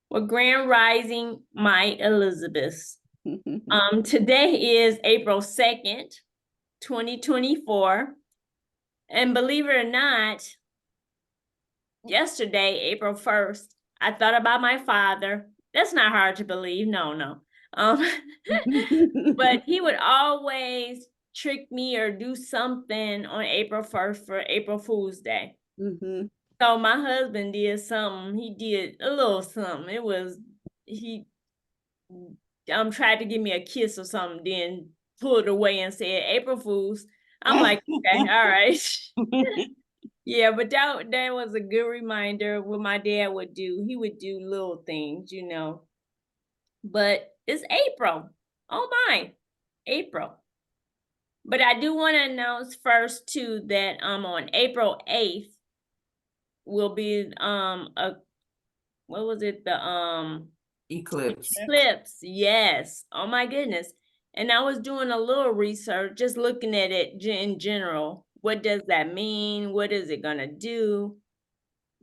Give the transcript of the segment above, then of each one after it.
Well, Grand Rising, my Elizabeth. Today is April 2nd, 2024. And believe it or not, yesterday, April 1st, I thought about my father. That's not hard to believe. No. Um, but he would always trick me or do something on April 1st for April Fool's Day. So my husband did something. He did a little something. He tried to give me a kiss or something, then pulled away and said, April Fools. I'm like, okay, all right. Yeah, but that was a good reminder of what my dad would do. He would do little things, But it's April. Oh my, April. But I do want to announce first too that on April 8th will be a what was it? The Eclipse. Yes. Oh my goodness. And I was doing a little research, just looking at it in general. What does that mean? What is it gonna do?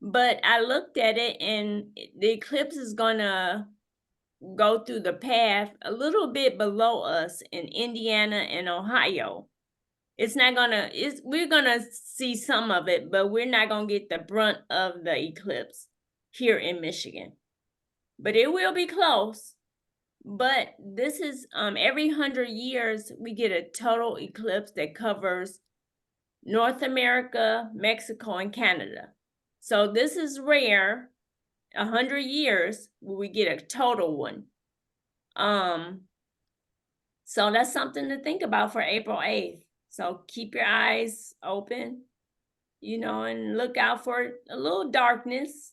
But I looked at it, and the eclipse is gonna go through the path a little bit below us in Indiana and Ohio. We're gonna see some of it, but we're not gonna get the brunt of the eclipse here in Michigan. But it will be close. But this is every 100 years we get a total eclipse that covers North America, Mexico, and Canada. So this is rare. 100 years where we get a total one. So that's something to think about for April 8th. So keep your eyes open, and look out for a little darkness,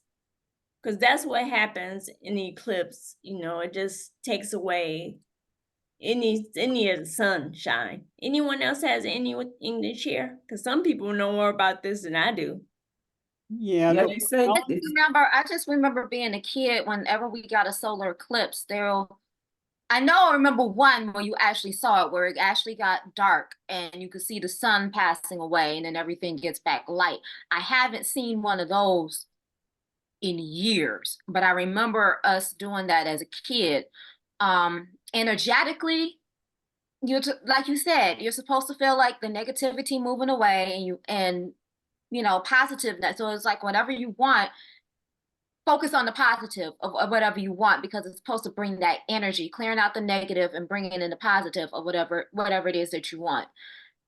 because that's what happens in the eclipse. It just takes away any of the sunshine. Anyone else has anything to share? Because some people know more about this than I do. Yeah, they say I just remember being a kid, whenever we got a solar eclipse, I remember one where you actually saw it, where it actually got dark and you could see the sun passing away and then everything gets back light. I haven't seen one of those in years, but I remember us doing that as a kid. Energetically, like you said, you're supposed to feel like the negativity moving away, and positiveness. So it's like whatever you want, focus on the positive of whatever you want, because it's supposed to bring that energy, clearing out the negative and bringing in the positive of whatever it is that you want.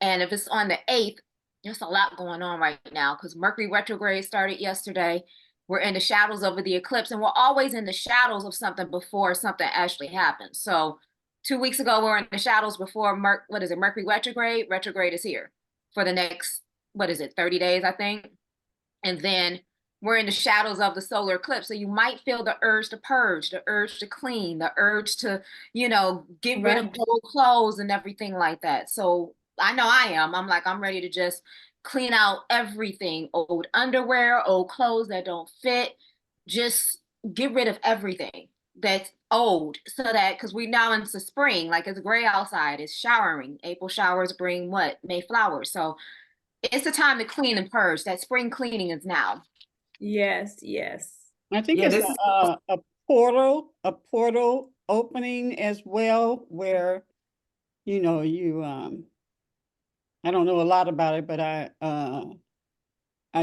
And if it's on the 8th, there's a lot going on right now because Mercury retrograde started yesterday. We're in the shadows of the eclipse, and we're always in the shadows of something before something actually happens. So 2 weeks ago, we were in the shadows before Mercury retrograde. Retrograde is here for the next, 30 days, I think. And then we're in the shadows of the solar eclipse. So you might feel the urge to purge, the urge to clean, the urge to, get rid of old clothes and everything like that. So I know I am. I'm ready to just clean out everything, old underwear, old clothes that don't fit, just get rid of everything that's old, so that, because we now into spring, like it's gray outside, it's showering. April showers bring what? May flowers. So it's the time to clean and purge. That spring cleaning is now. Yes. I think it's a portal opening as well, where you I don't know a lot about it, but I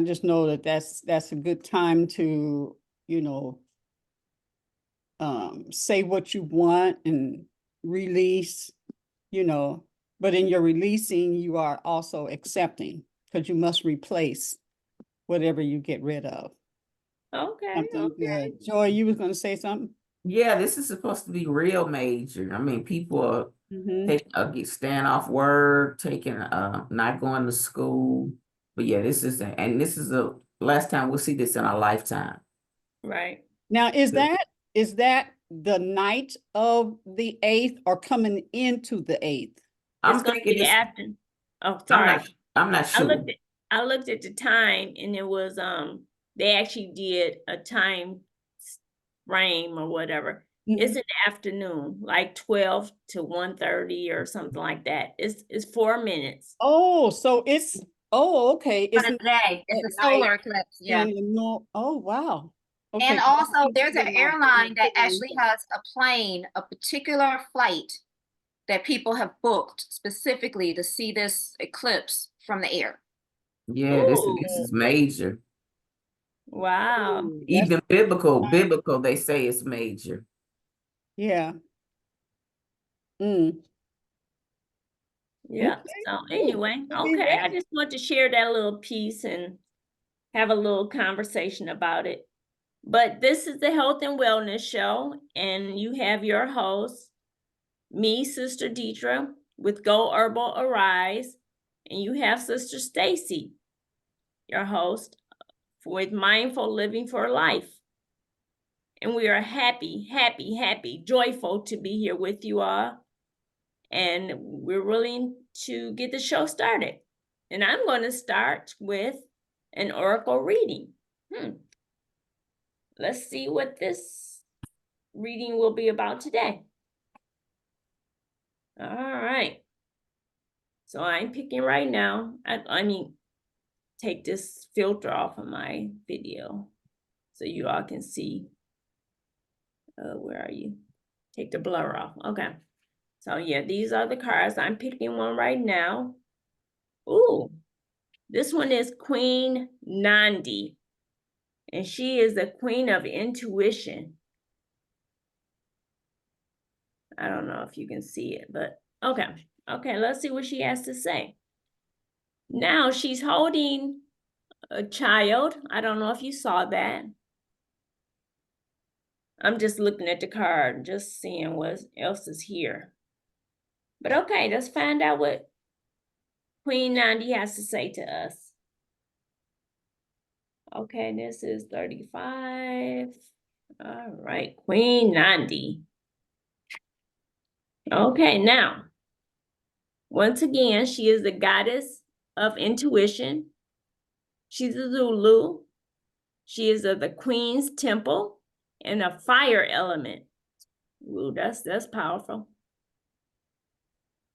just know that that's a good time to say what you want and release, but in your releasing, you are also accepting, because you must replace whatever you get rid of. Okay. Good. Joy, you was going to say something? Yeah, this is supposed to be real major. I mean, people are staying off work, not going to school. But yeah, this is the last time we'll see this in our lifetime. Right. Now, is that the night of the 8th or coming into the 8th? I'm thinking it's after. Oh, sorry. I'm not sure. I looked at the time, and it was they actually did a time frame or whatever. It's in the afternoon, like 12 to 1:30 or something like that. It's 4 minutes. Oh, so okay. It's a solar eclipse. Yeah. Oh, wow. Okay. And 'cause I also, keep there's an seeing my airline that phone. actually has a plane, a particular flight that people have booked specifically to see this eclipse from the air. Yeah, this Ooh, is major. wow. Ooh, Even that's biblical, they say it's major. yeah. Mm. Yeah. Okay. So Ooh, anyway, I'll be okay. I ready. just want to share that little piece and have a little conversation about it. But this is the Health and Wellness Show, and you have your host, me, Sister Deidre, with Go Herbal Arise, and you have Sister Stacy, your host, with Mindful Living for Life. And we are happy, joyful to be here with you all. And we're willing to get the show started. And I'm going to start with an oracle reading. Let's see what this reading will be about today. All right. So I'm picking right now. I mean, take this filter off of my video so you all can see. Where are you? Take the blur off. Okay. So yeah, these are the cards. I'm picking one right now. Ooh, this one is Queen Nandi, and she is the queen of intuition. I don't know if you can see it, but okay. Okay, let's see what she has to say. Now she's holding a child. I don't know if you saw that. I'm just looking at the card, just seeing what else is here. But okay, let's find out what Queen Nandi has to say to us. Okay, this is 35. All right, Queen Nandi. Okay, now, once again, she is the goddess of intuition. She's a Zulu. She is of the Queen's Temple and a fire element. Ooh, that's powerful.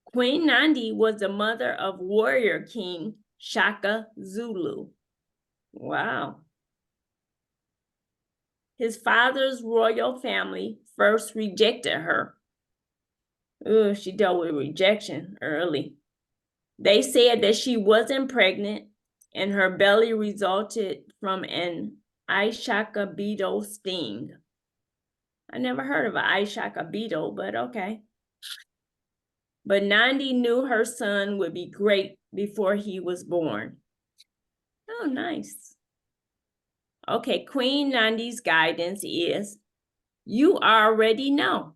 Queen Nandi was the mother of warrior king Shaka Zulu. Wow. His father's royal family first rejected her. Ooh, she dealt with rejection early. They said that she wasn't pregnant and her belly resulted from an Ishaka beetle sting. I never heard of an Ishaka beetle, but okay. But Nandi knew her son would be great before he was born. Oh, nice. Okay, Queen Nandi's guidance is, you already know.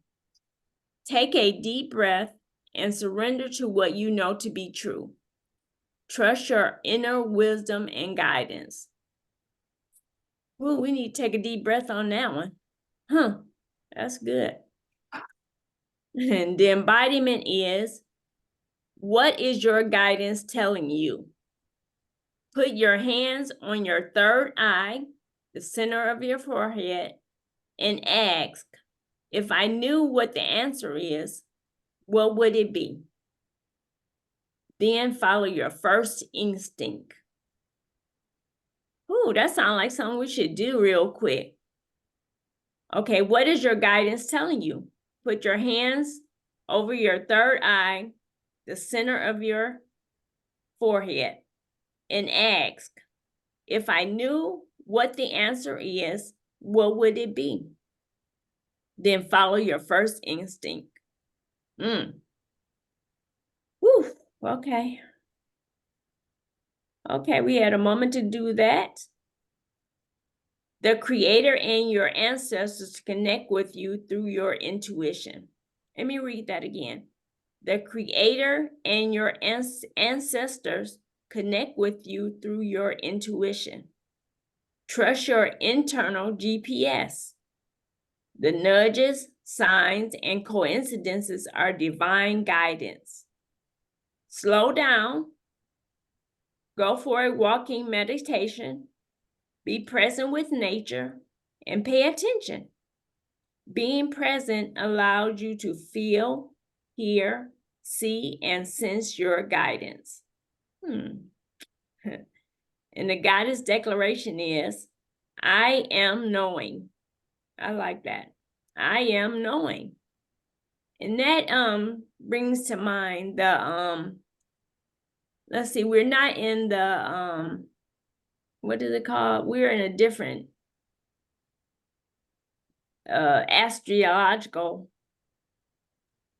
Take a deep breath and surrender to what you know to be true. Trust your inner wisdom and guidance. Ooh, we need to take a deep breath on that one. Huh, that's good. And the embodiment is, what is your guidance telling you? Put your hands on your third eye, the center of your forehead, and ask, if I knew what the answer is, what would it be? Then follow your first instinct. Ooh, that sounds like something we should do real quick. Okay, what is your guidance telling you? Put your hands over your third eye, the center of your forehead, and ask, if I knew what the answer is, what would it be? Then follow your first instinct. Whew, okay. Okay, we had a moment to do that. The creator and your ancestors connect with you through your intuition. Let me read that again. The creator and your ancestors connect with you through your intuition. Trust your internal GPS. The nudges, signs, and coincidences are divine guidance. Slow down. Go for a walking meditation. Be present with nature and pay attention. Being present allows you to feel, hear, see, and sense your guidance. And the guidance declaration is, I am knowing. I like that. I am knowing. And that brings to mind the let's see, we're not in the what is it called? We're in a different astrological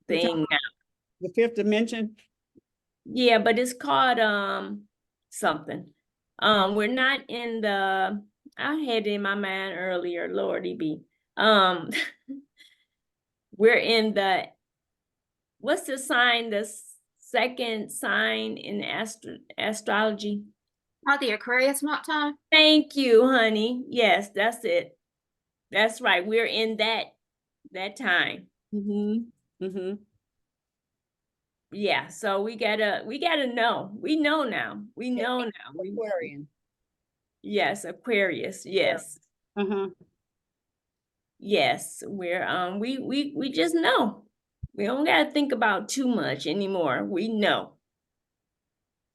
You're talking thing now. the fifth dimension. Yeah, but it's called something. We're not in the, I had it in my mind earlier, Lordy be. We're in the, what's the sign, the second sign in astrology? Not the Aquarius month time. Thank you, honey. Yes, that's it. That's right. We're in that time. Mm-hmm. Mm-hmm. Yeah, so we gotta know. We know now. We know now. Aquarian. Yes, Aquarius. Yes. Uh-huh. Yes, we just know. We don't gotta think about too much anymore. We know.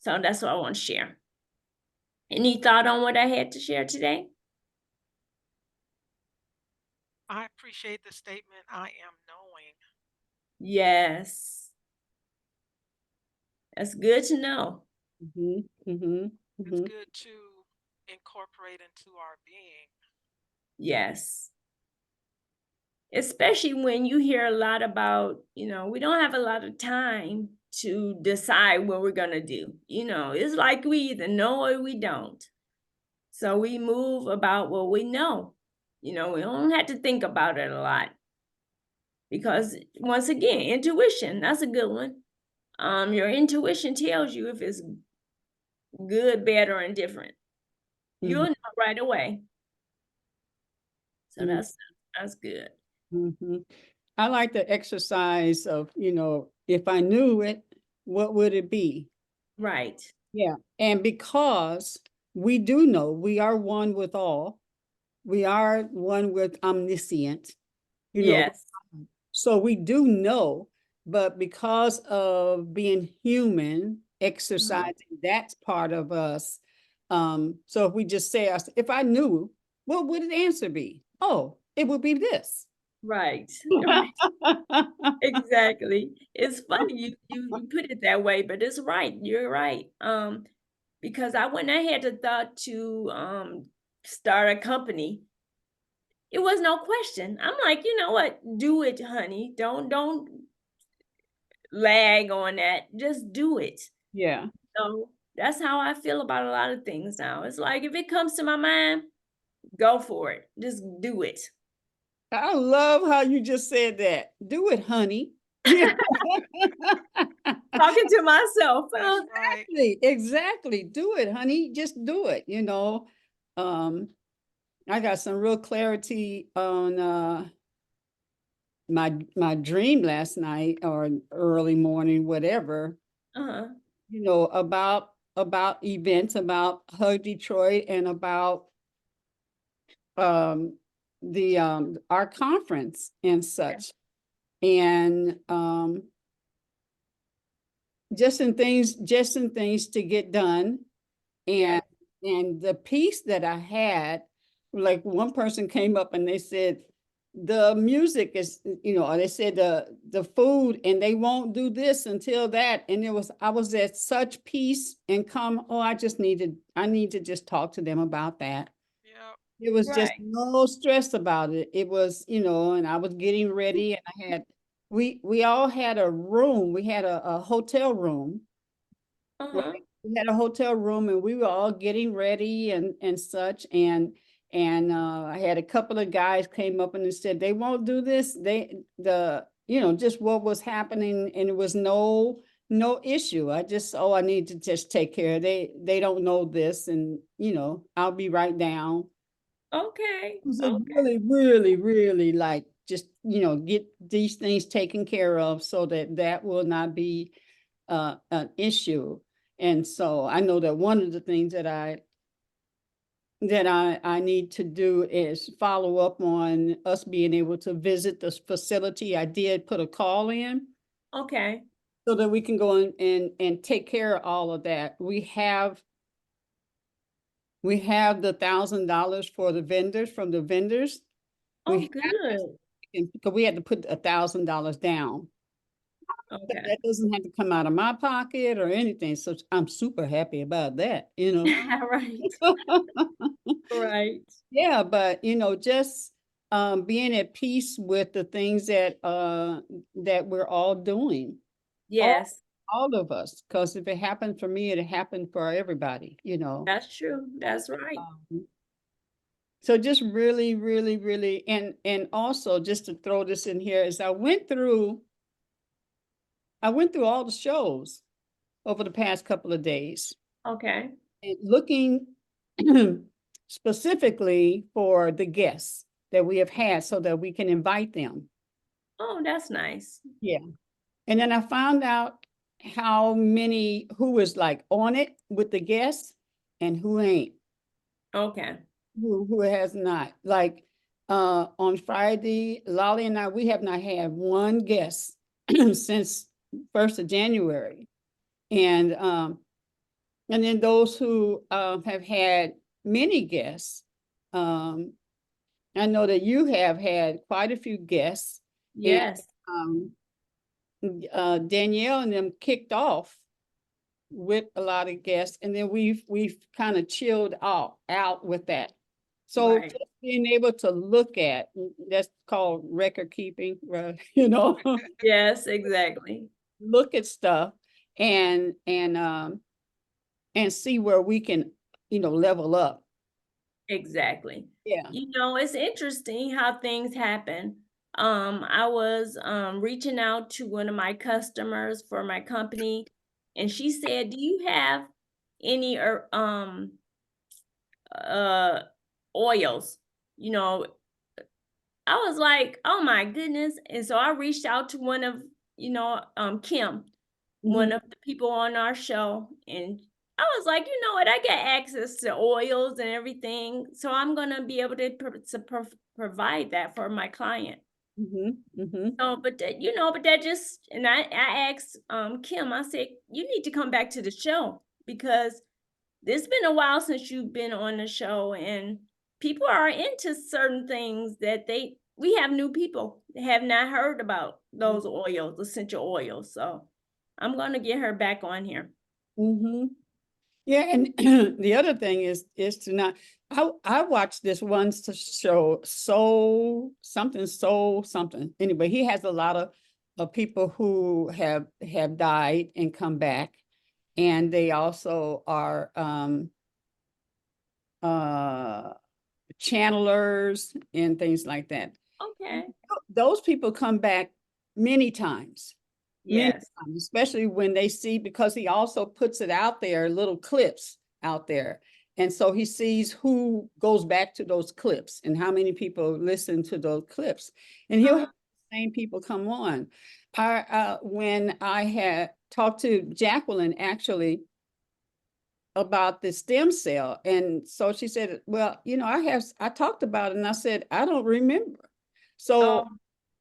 So that's what I want to share. Any thought on what I had to share today? I appreciate the statement, I am knowing. Yes. That's good to know. Mm-hmm. Mm-hmm. It's Mm-hmm. good to incorporate into our being. Yes. Especially when you hear a lot about, we don't have a lot of time to decide what we're gonna do. It's like we either know or we don't. So we move about what we know. We don't have to think about it a lot. Because once again, intuition, that's a good one. Your intuition tells you if it's good, bad, or indifferent. You'll know right away. So Mhm. that's good. Mm-hmm. I like the exercise of, if I knew it, what would it be? Right. Yeah. And because we do know we are one with all, we are one with omniscient, Yes. so we do know, but because of being human, exercising that part of us. So if we just say, if I knew, what would the answer be? Oh, it would be this. Right. Exactly. It's funny you put it that way, but it's right. You're right. Because when I had the thought to start a company, it was no question. I'm like, you know what? Do it, honey. Don't lag on that. Just do it. Yeah. So that's how I feel about a lot of things now. It's like if it comes to my mind, go for it. Just do it. I love how you just said that. Do it, honey. Yeah. Talking to myself. That's right. Exactly. Do it, honey. Just do it. I got some real clarity on my dream last night or early morning, whatever, Uh-huh. about events, about Hug Detroit and about the our conference and such. And just in things to get done. Yeah. And the piece that I had, like one person came up and they said, the music is, or they said the food and they won't do this until that. And I was at such peace and calm. Oh, I need to just talk to them about that. Yeah. It was just Right. no stress about it. It was, and I was getting ready and we all had a room. We had a hotel room. Uh-huh. We had a hotel room and we were all getting ready and such. And I had a couple of guys came up and they said, they won't do this. Just what was happening. And it was no issue. I need to just take care of they don't know this. And, I'll be right down. Okay. It was a Okay. really, really, really like just, get these things taken care of so that will not be an issue. And so I know that one of the things that I need to do is follow up on us being able to visit this facility. I did put a call in Okay. so that we can go and take care of all of that. We have We have the $1,000 for the vendors, from the vendors. Oh, We good. because we had to put $1,000 down. But Okay. that doesn't have to come out of my pocket or anything. So I'm super happy about that, you know. Right. Right. Yeah, but just being at peace with the things that we're all doing. Yes, All of us, because if it happened for me, it happened for everybody, that's true. That's right. Um, So just really, really, really, and also just to throw this in here is I went through all the shows over the past couple of days Okay. and looking specifically for the guests that we have had so that we can invite them. Oh, that's nice. Yeah. And then I found out who was like on it with the guests and who ain't. Okay. Who has not. Like on Friday, Lolly and I, we have not had one guest since 1st of January. And then those who have had many guests, I know that you have had quite a few guests. And Yes, Danielle and them kicked off with a lot of guests, and then we've kind of chilled out with that. So right. just being able to look at, that's called record keeping, right? Yes, exactly. Look at stuff and see where we can, level up. Exactly. Yeah. It's interesting how things happen. I was reaching out to one of my customers for my company, and she said, "Do you have any uh oils?" You know, I was like, "Oh my goodness." And so I reached out to one of, Kim, one Mhm. of the people on our show, and I was like, "You know what? I get access to oils and everything, so I'm gonna be able to provide that for my client." Mhm. Mhm. So, but that just, and I asked Kim, I said, "You need to come back to the show because it's been a while since you've been on the show, and people are into certain things that we have new people that have not heard about those oils, essential oils." So I'm gonna get her back on here. Mhm. Yeah, and the other thing is to not. I watched this show, Soul something. Anyway, he has a lot of people who have died and come back, and they also are uh channelers and things like that. Okay. Those people come back many times. Many Yes. times, especially when they see, because he also puts it out there, little clips out there. And so he sees who goes back to those clips and how many people listen to those clips. And he'll have the same people come on. When I had talked to Jacqueline actually about the stem cell, and so she said, well, I talked about it, and I said, I don't remember. Oh,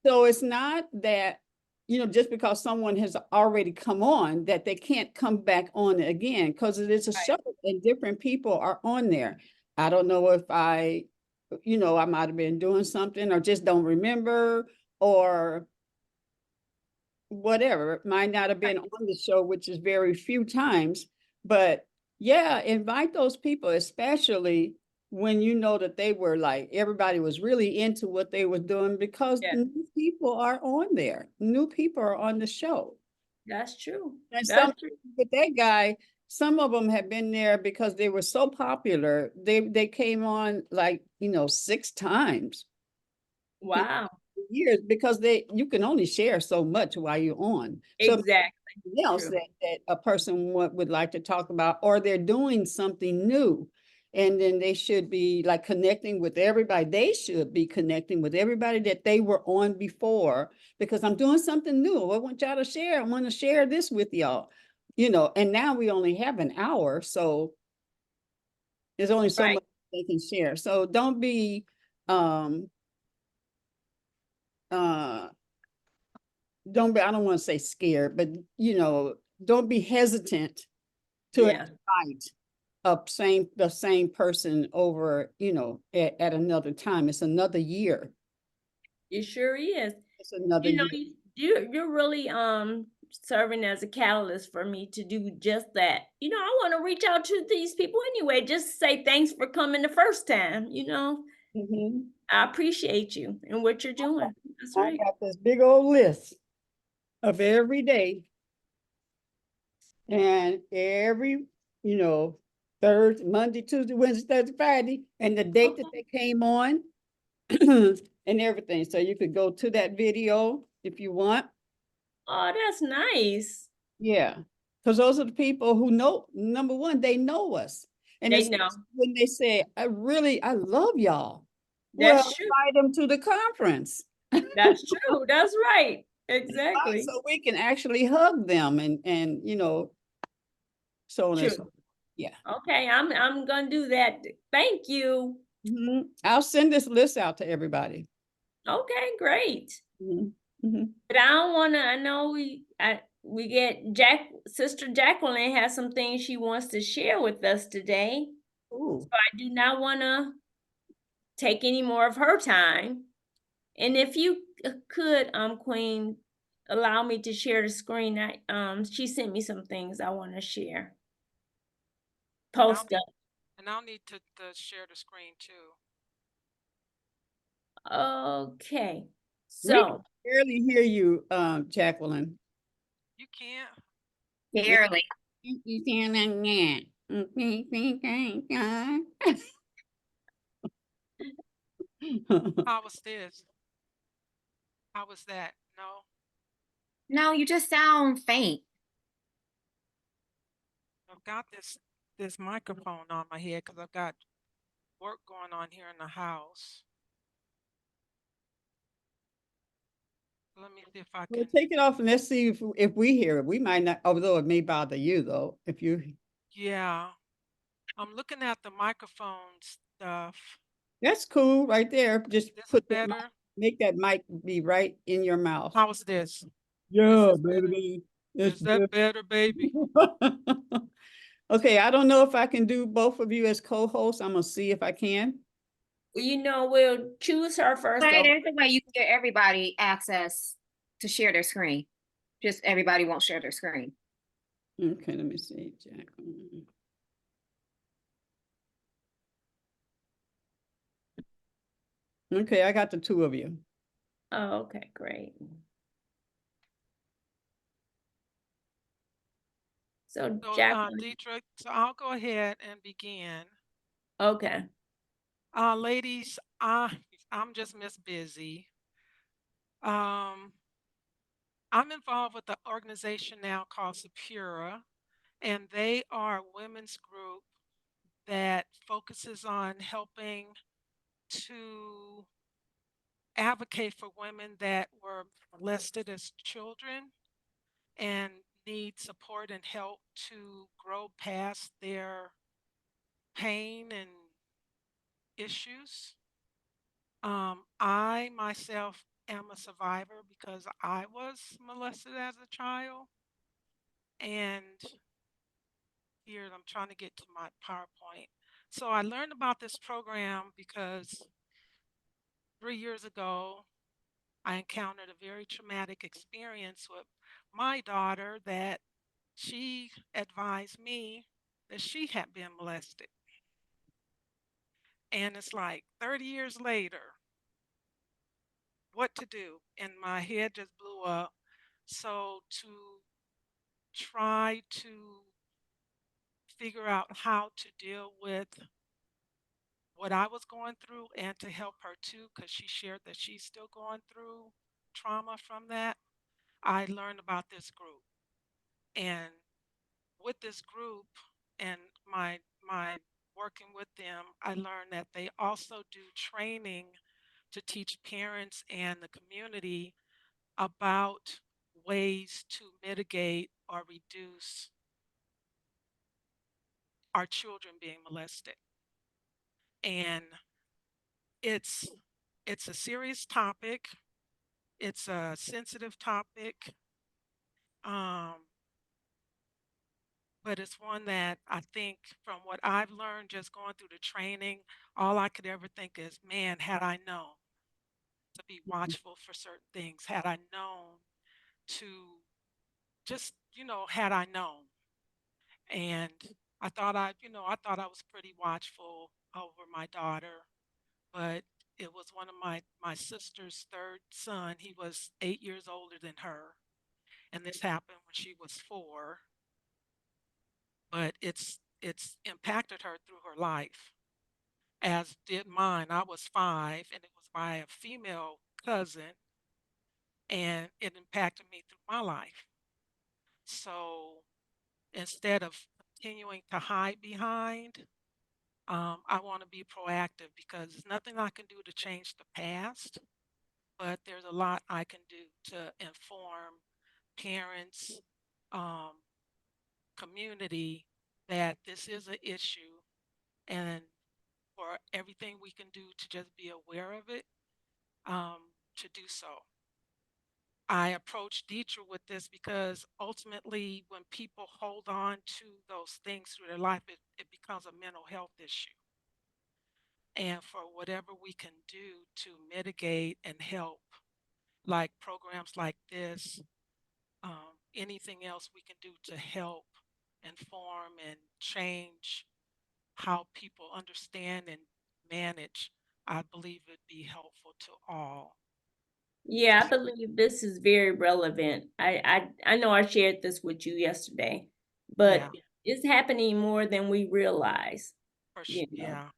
So it's not that, just because someone has already come on, that they can't come back on again, because it is a right. show and different people are on there. I don't know if I might have been doing something or just don't remember or whatever. It might not have been on the show, which is very few times, but yeah, invite those people, especially when you know that they were like, everybody was really into what they were doing, because Yeah, new people are on there. New people are on the show. that's true. And That's true. with that guy, some of them have been there because they were so popular. They came on like, 6 times Wow. years, because you can only share so much while you're on. So Exactly. else True. that a person would like to talk about, or they're doing something new, and then they should be like connecting with everybody. They should be connecting with everybody that they were on before, because I'm doing something new. I want y'all to share. I want to share this with y'all, and now we only have an hour, so there's only so Right. much they can share. So don't be um uh I don't want to say scared, but don't be hesitant to Yeah. invite the same person over, you know, at another time. It's another year. It sure is. It's another You know, year. you're really serving as a catalyst for me to do just that. You know, I want to reach out to these people anyway, just say thanks for coming the first time, you know. Mhm. I appreciate you and what you're doing. That's I right. got this big old list of every day. And every, you know, Monday, Tuesday, Wednesday, Thursday, Friday, and the date that they came on and everything. So you could go to that video if you want. Oh, that's nice. Yeah. Because those are the people who know, number one, they know us. And They it's know. when they say, I love y'all. Well, That's true. invite them to the conference. That's true. That's right. Right? Exactly. So we can actually hug them and you know, so on and so True. forth. Yeah. Okay, I'm gonna do that. Thank you. Mhm. I'll send this list out to everybody. Okay, great. Mhm. Mhm. But I don't wanna, I know we get Sister Jacqueline has some things she wants to share with us today. Ooh. So I do not wanna take any more of her time. And if you could, Queen, allow me to share the screen. She sent me some things I want to share. And I'll Post need, up. and I'll need to share the screen too. Okay. We can So barely hear you, Jacqueline. You can't. Yeah. Barely. You sound like that. How was this? How was that? No. No, you just sound faint. I've got this microphone on my head because I've got work going on here in the house. Let me see if I Well, can. take it off and let's see if we hear it. We might not, although it may bother you though, if you. Yeah, I'm looking at the microphone stuff. That's cool right there. Just This is put that better. make that mic be right in your mouth. How was this? This Yeah, is better. baby. It's Is that better, baby? Okay, I don't know if I can do both of you as co-hosts. I'm gonna see if I can. you know, we'll choose her first. But there's a way you can get everybody access to share their screen. Just everybody won't share their screen. Okay, let me see, Jacqueline. Okay, I got the two of you. Oh, okay, great. So So, Jacqueline. Deidre, so I'll go ahead and begin. Okay. Ladies, I'm just Miss Busy. Um, I'm involved with an organization now called Supura, and they are a women's group that focuses on helping to advocate for women that were molested as children and need support and help to grow past their pain and issues. I myself am a survivor because I was molested as a child. And here I'm trying to get to my PowerPoint. So I learned about this program because 3 years ago, I encountered a very traumatic experience with my daughter that she advised me that she had been molested. And it's like 30 years later, what to do? And my head just blew up. So to try to figure out how to deal with what I was going through and to help her too, because she shared that she's still going through trauma from that, I learned about this group. And with this group and my working with them, I learned that they also do training to teach parents and the community about ways to mitigate or reduce our children being molested. And it's it's a serious topic. It's a sensitive topic. Um, but it's one that I think from what I've learned just going through the training, all I could ever think is, man, had I known to be watchful for certain things, had I known to just, had I known. And I thought I was pretty watchful over my daughter, but it was one of my sister's third son. He was 8 years older than her, and this happened when she was 4. But it's impacted her through her life, as did mine. I was 5, and it was by a female cousin, and it impacted me through my life. So instead of continuing to hide behind, I want to be proactive because there's nothing I can do to change the past, but there's a lot I can do to inform parents, um, community that this is an issue, and for everything we can do to just be aware of it, um, to do so. I approached Dietrich with this because ultimately, when people hold on to those things through their life, it becomes a mental health issue. And for whatever we can do to mitigate and help, like programs like this, anything else we can do to help inform and change how people understand and manage, I believe it'd be helpful to all. Yeah, I believe this is very relevant. I know I shared this with you yesterday, but Yeah, it's happening more than we realize, for sure. you know. Yeah.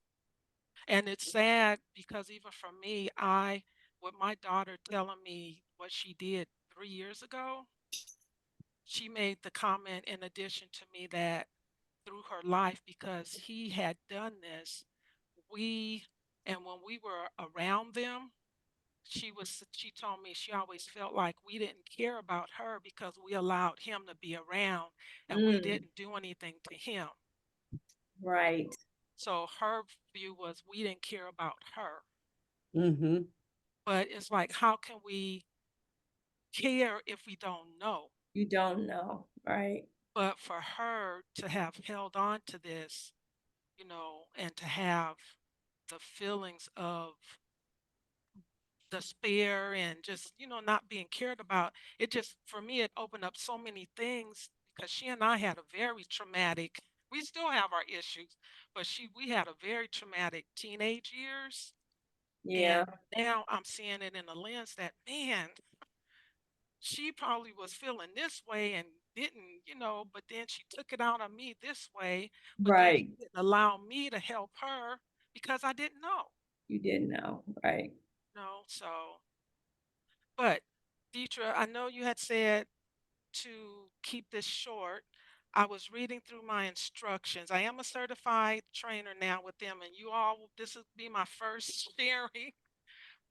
And it's sad because even for me, with my daughter telling me what she did 3 years ago, she made the comment in addition to me that through her life, because he had done this, we, and when we were around them, she told me she always felt like we didn't care about her because we allowed him to be around and we Mm, didn't do anything to him. right. So her view was we didn't care about her. Mm-hmm. But it's like, how can we care if we don't know? You don't know, right? But for her to have held on to this, and to have the feelings of despair and just, not being cared about, it just, for me, it opened up so many things because she and I had a very traumatic, we still have our issues, but we had a very traumatic teenage years. And Yeah, now I'm seeing it in a lens that, man, she probably was feeling this way and didn't, but then she took it out on me this way, but then right. she didn't allow me to help her because I didn't know. You didn't know, right? So, but Deidre, I know you had said to keep this short. I was reading through my instructions. I am a certified trainer now with them, and this will be my first sharing,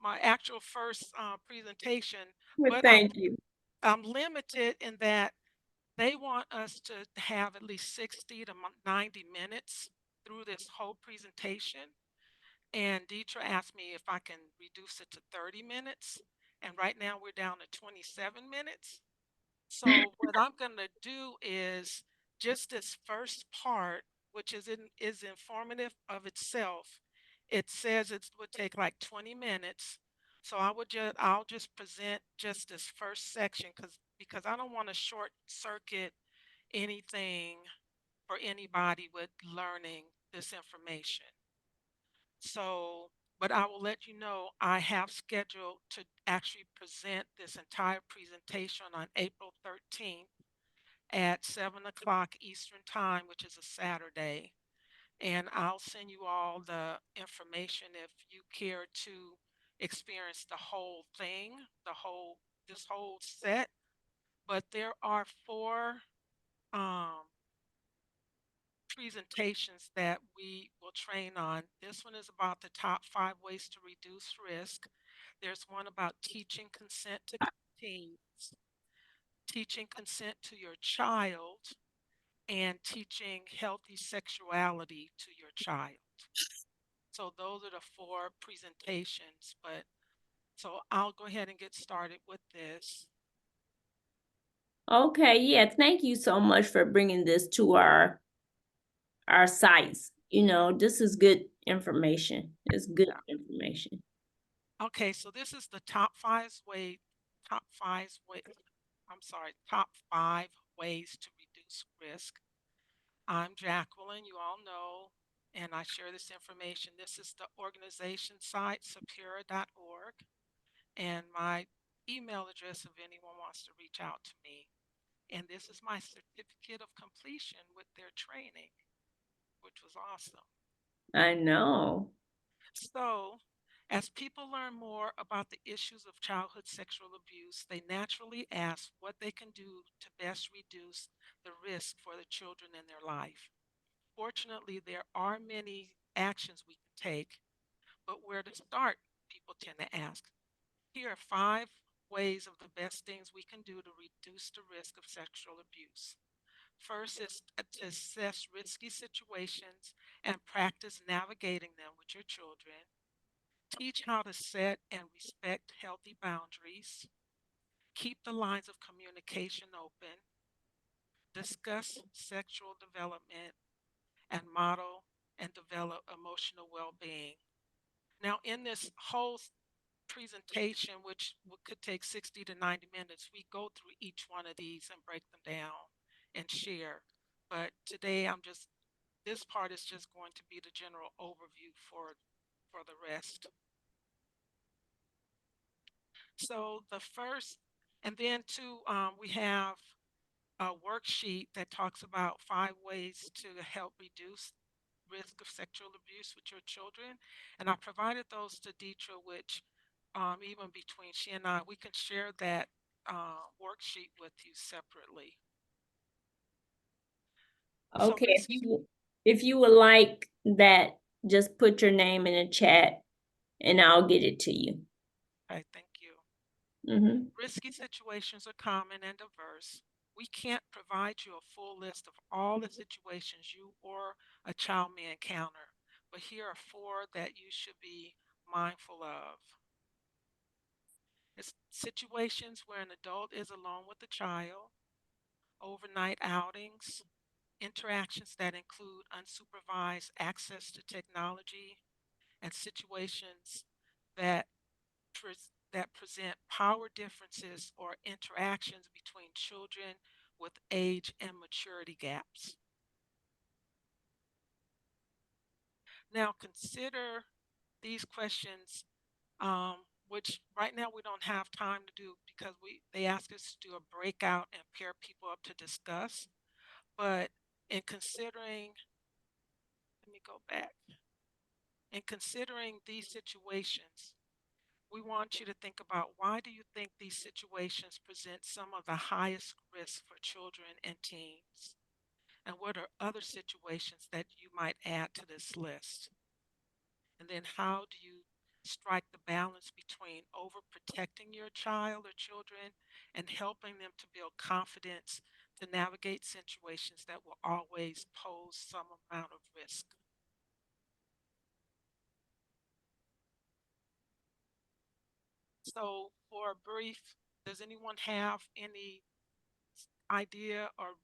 my actual first presentation, Well, but thank you. I'm limited in that they want us to have at least 60 to 90 minutes through this whole presentation. And Deetra asked me if I can reduce it to 30 minutes. And right now we're down to 27 minutes. So what I'm going to do is just this first part, which is informative of itself. It says it would take like 20 minutes. So I'll just present just this first section because I don't want to short circuit anything for anybody with learning this information. So, but I will let you know I have scheduled to actually present this entire presentation on April 13th at 7 o'clock Eastern Time, which is a Saturday. And I'll send you all the information if you care to experience the whole thing, this whole set. But there are 4 um, presentations that we will train on. This one is about the top 5 ways to reduce risk. There's one about teaching consent to teens, teaching consent to your child, and teaching healthy sexuality to your child. So those are the 4 presentations, but so I'll go ahead and get started with this. Okay, yeah, thank you so much for bringing this to our sites. This is good information. It's good Yeah. information. Okay, so this is the top five ways to reduce risk. I'm Jacqueline, you all know, and I share this information. This is the organization site, supura.org, and my email address if anyone wants to reach out to me. And this is my certificate of completion with their training, which was awesome. I know. So, as people learn more about the issues of childhood sexual abuse, they naturally ask what they can do to best reduce the risk for the children in their life. Fortunately, there are many actions we can take, but where to start, people tend to ask. Here are 5 ways of the best things we can do to reduce the risk of sexual abuse. First is to assess risky situations and practice navigating them with your children. Teach how to set and respect healthy boundaries. Keep the lines of communication open. Discuss sexual development and model and develop emotional well being. Now, in this whole presentation, which could take 60 to 90 minutes, we go through each one of these and break them down and share. But today, this part is just going to be the general overview for the rest. So the first, and then two, we have a worksheet that talks about 5 ways to help reduce risk of sexual abuse with your children. And I provided those to Deidre, which even between she and I, we can share that worksheet with you separately. So Okay, this, if you would like that, just put your name in the chat and I'll get it to you. okay, thank you. Mm-hmm. Risky situations are common and diverse. We can't provide you a full list of all the situations you or a child may encounter, but here are 4 that you should be mindful of. It's situations where an adult is alone with a child, overnight outings, interactions that include unsupervised access to technology, and situations that that present power differences or interactions between children with age and maturity gaps. Now consider these questions, which right now we don't have time to do because they ask us to do a breakout and pair people up to discuss. But in considering, let me go back. In considering these situations, we want you to think about why do you think these situations present some of the highest risks for children and teens? And what are other situations that you might add to this list? And then how do you strike the balance between overprotecting your child or children and helping them to build confidence to navigate situations that will always pose some amount of risk? So, for a brief, does anyone have any idea or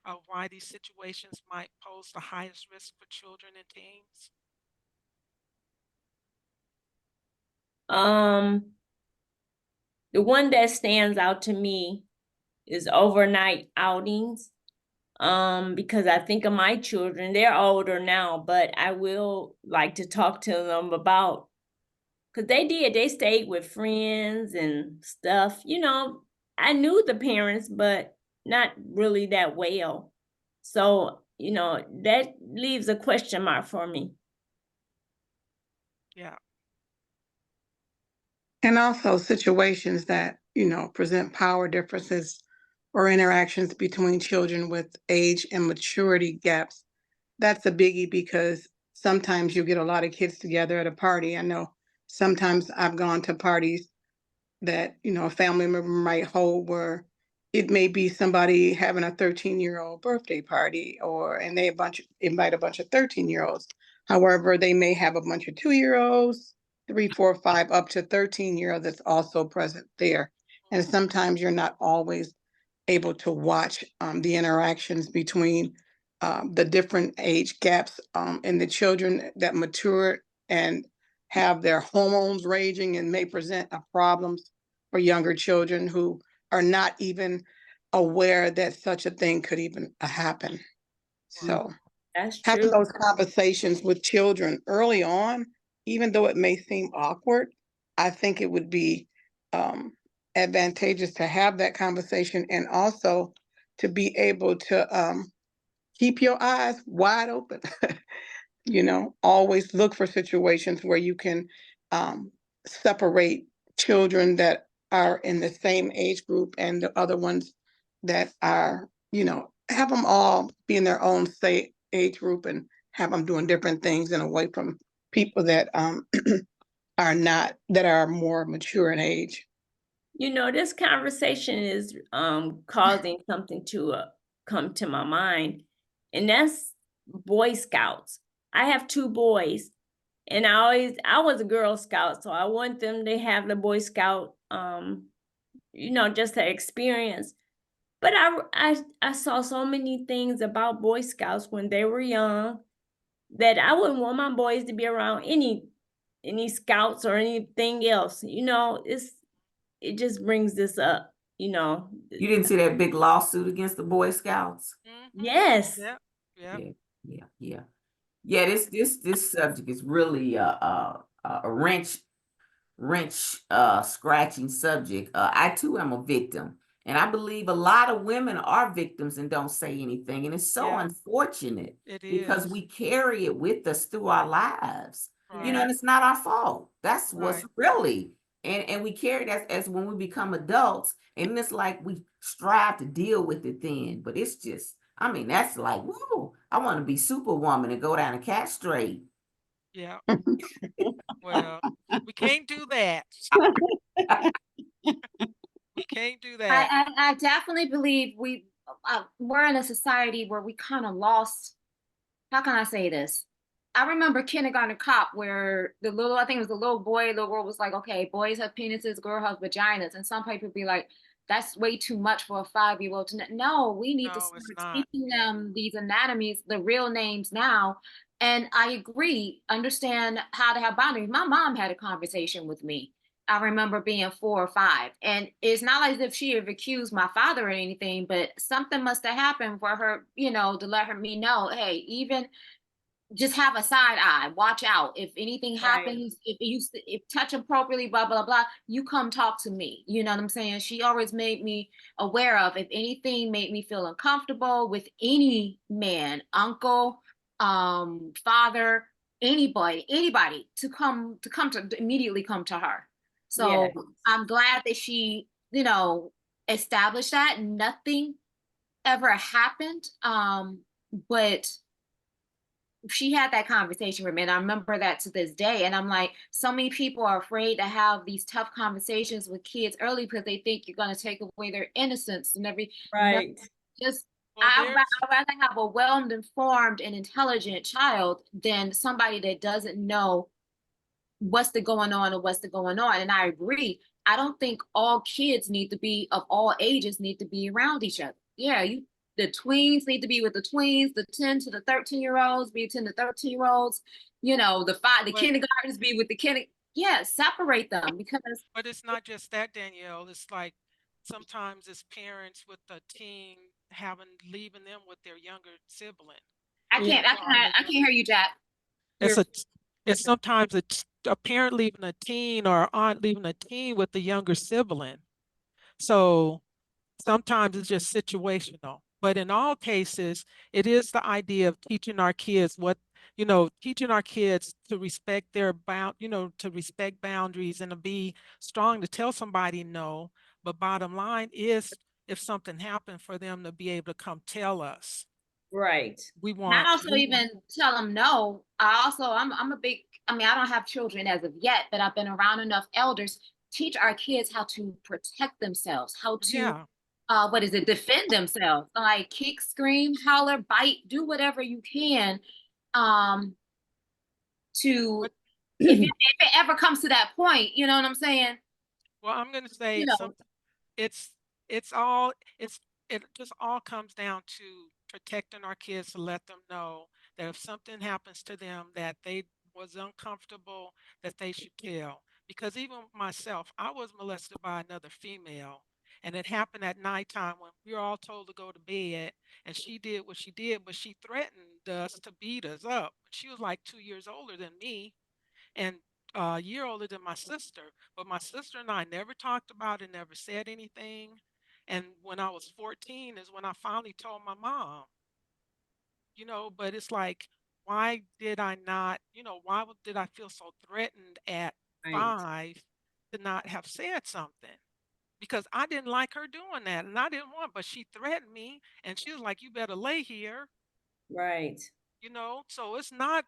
of why these situations might pose the highest risk for children and teens? The one that stands out to me is overnight outings. Because I think of my children, they're older now, but I will like to talk to them about, because they stayed with friends and stuff. I knew the parents, but not really that well. So, that leaves a question mark for me. Yeah. And also situations that, present power differences or interactions between children with age and maturity gaps. That's a biggie because sometimes you get a lot of kids together at a party. I know sometimes I've gone to parties that, a family member might hold where it may be somebody having a 13-year-old birthday party and they invite a bunch of 13-year-olds. However, they may have a bunch of 2-year-olds, 3, 4, 5, up to 13-year-olds that's also present there. And sometimes you're not always able to watch the interactions between the different age gaps in the children that mature and have their hormones raging and may present problems for younger children who are not even aware that such a thing could even happen. So That's having true. those conversations with children early on, even though it may seem awkward, I think it would be advantageous to have that conversation and also to be able to keep your eyes wide open. You know, always look for situations where you can separate children that are in the same age group and the other ones that are, you know, have them all be in their own say age group and have them doing different things and away from people that are not, that are more mature in age. You know, this conversation is causing something to come to my mind, and that's Boy Scouts. I have two boys, and I was a Girl Scout, so I want them to have the Boy Scout, you know, just the experience. But I saw so many things about Boy Scouts when they were young that I wouldn't want my boys to be around any scouts or anything else. You know, it just brings this up, you know. You didn't see that big lawsuit against the Boy Scouts? Yes. Yep. Yep. Yeah. This subject is really a wrench scratching subject. I too am a victim, and I believe a lot of women are victims and don't say anything, and it's so Yeah. unfortunate It because is. we carry it with us through our lives. You know, Right. and it's not our fault. That's what's Right. really, and we carry that as when we become adults, and it's like we strive to deal with it then, but it's just, I mean, that's like, whoa, I want to be Superwoman and go down and castrate. Yeah. Well, we can't do that. We can't do that. I definitely believe we're in a society where we kind of lost. How can I say this? I remember Kindergarten Cop where I think it was the little boy, little girl was like, okay, boys have penises, girls have vaginas. And some people be like, that's way too much for a 5-year-old to know. No, we need to No, it's start not. teaching them these anatomies, the real names now. And I agree, understand how to have boundaries. My mom had a conversation with me. I remember being 4 or 5. And it's not as if she had accused my father or anything, but something must have happened for her, you know, to let me know, hey, even just have a side eye, watch out. If anything Right. happens, if touch appropriately, blah, blah, blah, you come talk to me. You know what I'm saying? She always made me aware of if anything made me feel uncomfortable with any man, uncle, father, anybody to immediately come to her. So Yes. I'm glad that she, you know, established that nothing ever happened. But she had that conversation with me, and I remember that to this day. And I'm like, so many people are afraid to have these tough conversations with kids early because they think you're going to take away their innocence and no, Right. just Well, there's I'd rather have a well-informed and intelligent child than somebody that doesn't know what's the going on or what's the going on. And I agree. I don't think all kids need to be of all ages need to be around each other. Yeah, the tweens need to be with the tweens, the 10 to the 13-year-olds be 10 to 13-year-olds, you know, the but kindergartens be with the yeah, separate them because but it's not just that, Danielle. It's like sometimes it's parents with a teen leaving them with their younger sibling. Yeah. I can't hear you, Jack. It's You're a it's sometimes a parent leaving a teen or aunt leaving a teen with a younger sibling. So sometimes it's just situational. But in all cases, it is the idea of teaching our kids teaching our kids to respect to respect boundaries and to be strong to tell somebody no. But bottom line is if something happened for them to be able to come tell us. Right. We not want also even tell them no. I'm a big, I mean, I don't have children as of yet, but I've been around enough elders teach our kids how to protect themselves, how to yeah. what is it, defend themselves, like kick, scream, holler, bite, do whatever you can to But if it ever comes to that point, you know what I'm saying? well, I'm gonna say You know, it's it's all it's it just all comes down to protecting our kids to let them know that if something happens to them that they was uncomfortable, that they should tell. Because even myself, I was molested by another female, and it happened at nighttime when we were all told to go to bed, and she did what she did, but she threatened us to beat us up. She was like 2 years older than me, and a year older than my sister. But my sister and I never talked about it, never said anything. And when I was 14 is when I finally told my mom, but it's like, why did I not, why did I feel so threatened at Right. 5 to not have said something? Because I didn't like her doing that and I didn't want, but she threatened me and she was like, you better lay here, Right. so it's not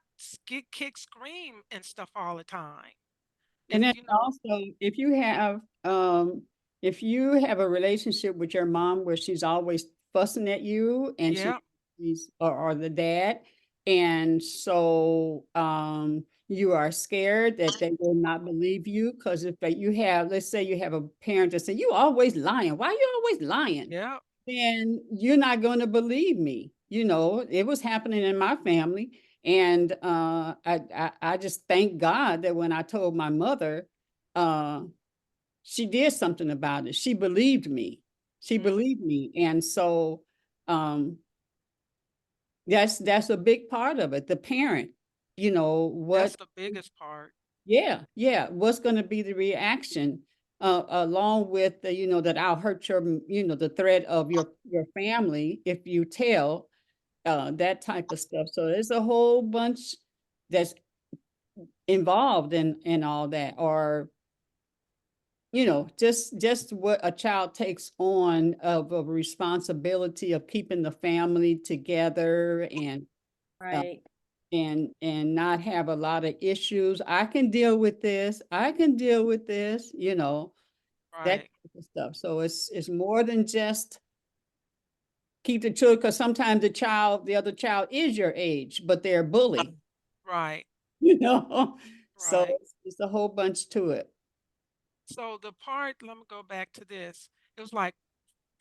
get kick, scream and stuff all the time. And And, then also, if you have a relationship with your mom where she's always fussing at you and yeah, she's or the dad, and so you are scared that they will not believe you because if you have, let's say you have a parent that say, you always lying. Why you always lying? yeah, Then you're not going to believe me. It was happening in my family. And I just thank God that when I told my mother, she did something about it. She believed me. She Mhm. believed me. And so that's a big part of it. The parent, That's what, the biggest part. yeah, what's going to be the reaction along with the, that I'll hurt the thread of your family if you tell that type of stuff. So there's a whole bunch that's involved in all that, or just what a child takes on of a responsibility of keeping the family together and Right. not have a lot of issues. I can deal with this. I can deal with this. That Right, type of stuff. So it's more than just keep the children, because sometimes the other child is your age, but they're a bully. right, So right. it's a whole bunch to it. So the part, let me go back to this. It was like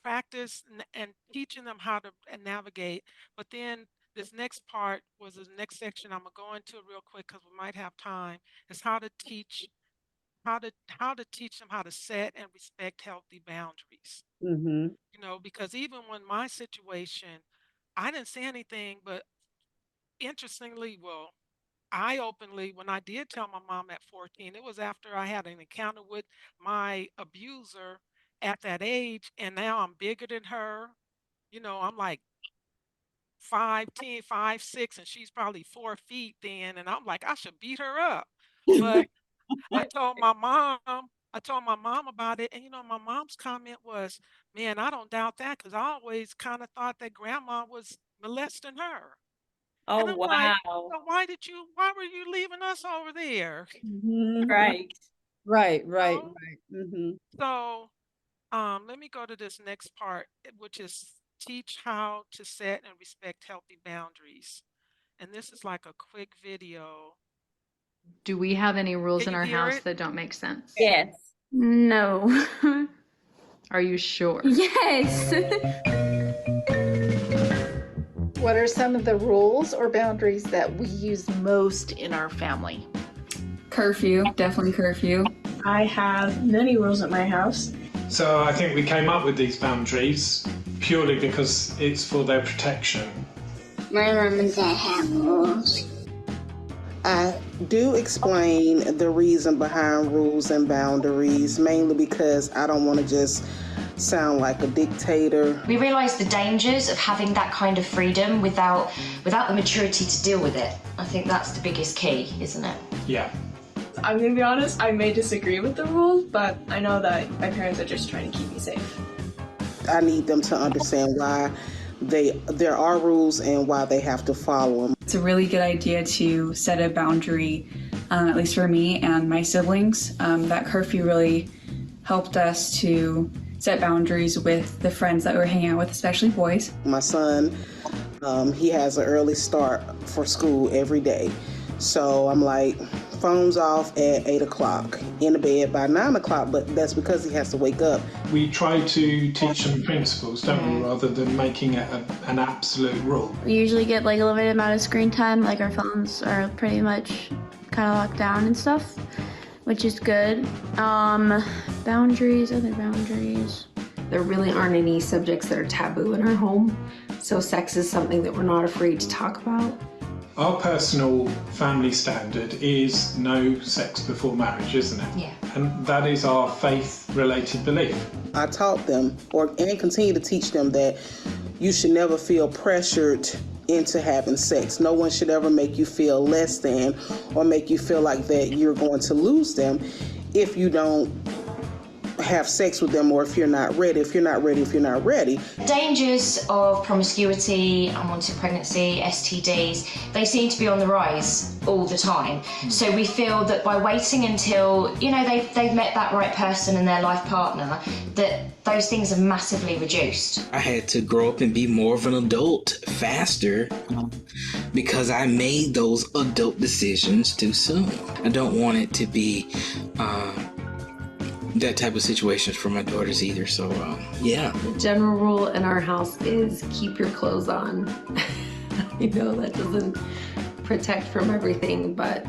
practice and teaching them how to navigate. But then this next part was the next section I'm gonna go into it real quick because we might have time. Is how to teach them how to set and respect healthy boundaries. Mm-hmm. Because even when my situation, I didn't say anything, but interestingly, well, I openly, when I did tell my mom at 14, it was after I had an encounter with my abuser at that age, and now I'm bigger than her. I'm like 5'10", 5'6", and she's probably 4 feet then, and I'm like, I should beat her up. But I told my mom, about it, and my mom's comment was, "Man, I don't doubt that because I always kind of thought that grandma was molesting her." And Oh, I'm like, wow. "So why were you leaving us over there?" Mm-hmm. Right. Right. know? Mm-hmm. So, let me go to this next part, which is teach how to set and respect healthy boundaries. And this is like a quick video. Do we have any rules Can in you our hear house it? that don't make sense? Yes. No. Are you sure? Yes. What are some of the rules or boundaries that we use most in our family? Curfew, definitely curfew. I have many rules at my house. So I think we came up with these boundaries purely because it's for their protection. My mom and dad have rules. I do explain the reason behind rules and boundaries, mainly because I don't want to just sound like a dictator. We realise the dangers of having that kind of freedom without the maturity to deal with it. I think that's the biggest key, isn't it? Yeah. I'm going to be honest, I may disagree with the rules, but I know that my parents are just trying to keep me safe. I need them to understand why there are rules and why they have to follow them. It's a really good idea to set a boundary, at least for me and my siblings. That curfew really helped us to set boundaries with the friends that we were hanging out with, especially boys. My son, he has an early start for school every day. So I'm like, phones off at 8 o'clock, in the bed by 9 o'clock, but that's because he has to wake up. We try to teach them principles, don't we, rather than making it an absolute rule. We usually get like a limited amount of screen time, like our phones are pretty much kind of locked down and stuff, which is good. Boundaries, other boundaries. There really aren't any subjects that are taboo in our home, so sex is something that we're not afraid to talk about. Our personal family standard is no sex before marriage, isn't it? Yeah. And that is our faith-related belief. I taught them, and continue to teach them, that you should never feel pressured into having sex. No one should ever make you feel less than or make you feel like that you're going to lose them if you don't have sex with them, or if you're not ready. If you're not ready, if you're not ready. Dangers of promiscuity, unwanted pregnancy, STDs, they seem to be on the rise all the time. So we feel that by waiting until, you know, they've met that right person and their life partner, that those things are massively reduced. I had to grow up and be more of an adult faster because I made those adult decisions too soon. I don't want it to be that type of situations for my daughters either, so yeah. The general rule in our house is keep your clothes on. I know that doesn't protect from everything, but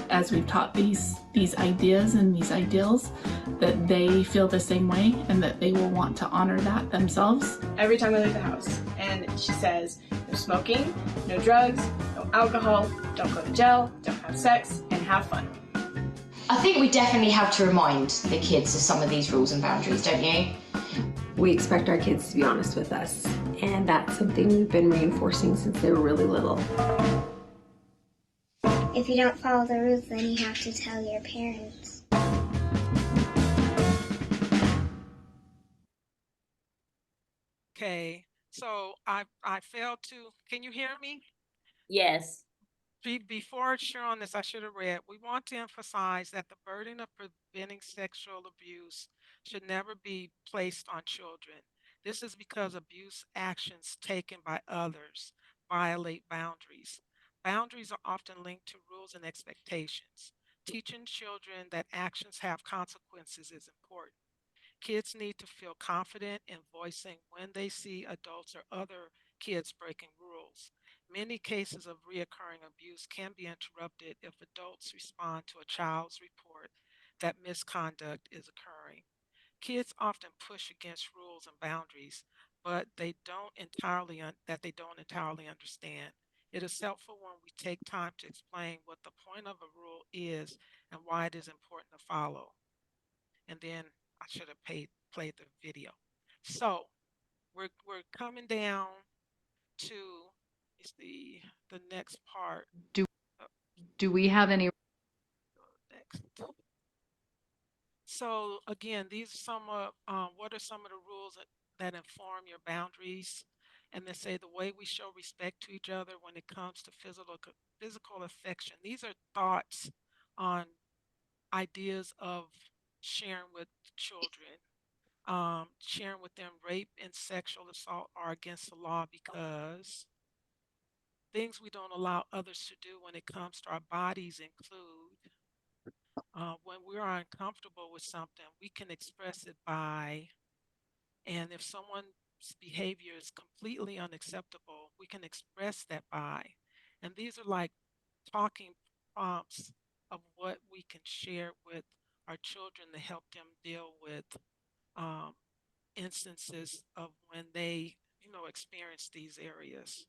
as we've taught these ideas and these ideals, that they feel the same way and that they will want to honor that themselves. Every time I leave the house, and she says, no smoking, no drugs, no alcohol, don't go to jail, don't have sex, and have fun. I think we definitely have to remind the kids of some of these rules and boundaries, don't you? We expect our kids to be honest with us, and that's something we've been reinforcing since they were really little. If you don't follow the rules, then you have to tell your parents. Okay, so I failed to, can you hear me? Yes. Before sharing this, I should have read, we want to emphasize that the burden of preventing sexual abuse should never be placed on children. This is because abuse actions taken by others violate boundaries. Boundaries are often linked to rules and expectations. Teaching children that actions have consequences is important. Kids need to feel confident in voicing when they see adults or other kids breaking rules. Many cases of reoccurring abuse can be interrupted if adults respond to a child's report that misconduct is occurring. Kids often push against rules and boundaries, but they don't entirely understand. It is helpful when we take time to explain what the point of a rule is and why it is important to follow. And then I should have played the video. So we're coming down to is the next part. Do we have any next? So again, these are some of what are some of the rules that inform your boundaries? And they say the way we show respect to each other when it comes to physical affection. These are thoughts on ideas of sharing with children. Sharing with them rape and sexual assault are against the law because things we don't allow others to do when it comes to our bodies include when we are uncomfortable with something, we can express it by, and if someone's behavior is completely unacceptable, we can express that by. And these are like talking prompts of what we can share with our children to help them deal with instances of when they, experience these areas.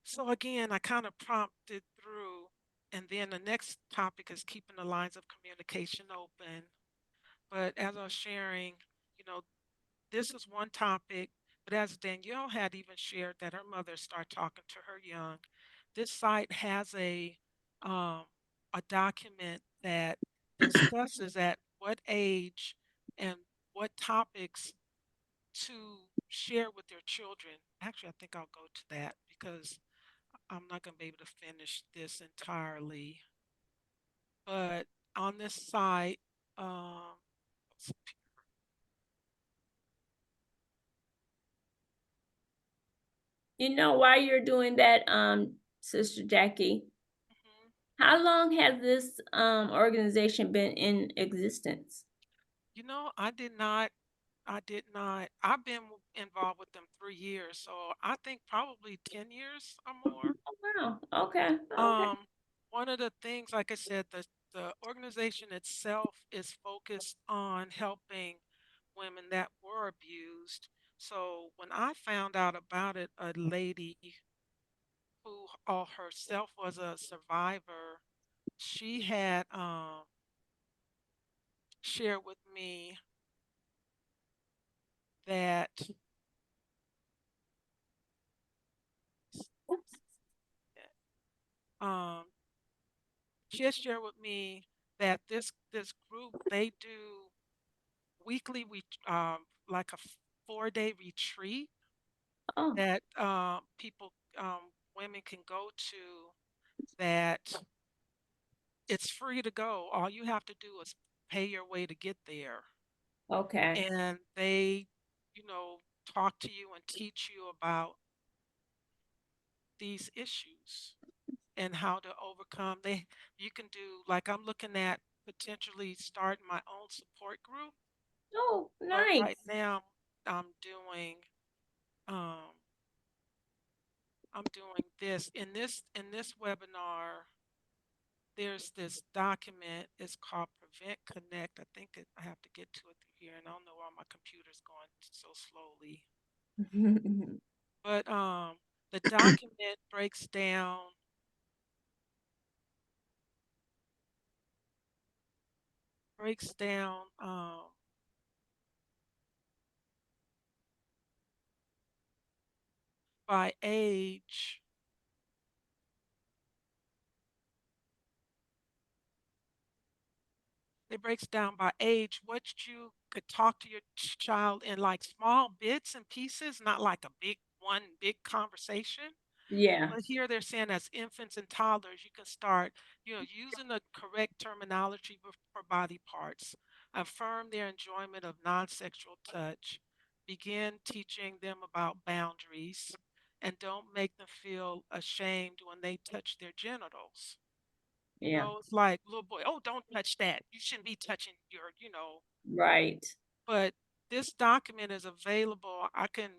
So again, I kind of prompted through, and then the next topic is keeping the lines of communication open. But as I was sharing, this is one topic, but as Danielle had even shared that her mother started talking to her young, this site has a document that discusses at what age and what topics to share with their children. Actually, I think I'll go to that because I'm not going to be able to finish this entirely. But on this site, while you're doing that, Sister Jackie, How long has this organization been in existence? You know, I did not. I've been involved with them 3 years, so I think probably 10 years or more. Oh, wow. Okay. Okay. Um, One of the things, like I said, the organization itself is focused on helping women that were abused. So when I found out about it, a lady who herself was a survivor, she had shared with me that um, she had shared with me that this group, they do weekly, like a 4-day retreat Oh, that people, women can go to, that it's free to go. All you have to do is pay your way to get there. okay. And they, you know, talk to you and teach you about these issues and how to overcome. You can do, like, I'm looking at potentially starting my own support group, Oh, but right nice. now I'm doing um I'm doing this in this webinar. There's this document. It's called Prevent Connect. I have to get to it through here, and I don't know why my computer's going so slowly. But the document breaks down by age. It breaks down by age what you could talk to your child in, like, small bits and pieces, not like a big conversation. Yeah. But here they're saying as infants and toddlers, you can start, using the correct terminology for body parts, affirm their enjoyment of non-sexual touch, begin teaching them about boundaries, and don't make them feel ashamed when they touch their genitals. Yeah. It's like, little boy, oh, don't touch that. You shouldn't be touching Right. but this document is available. I can,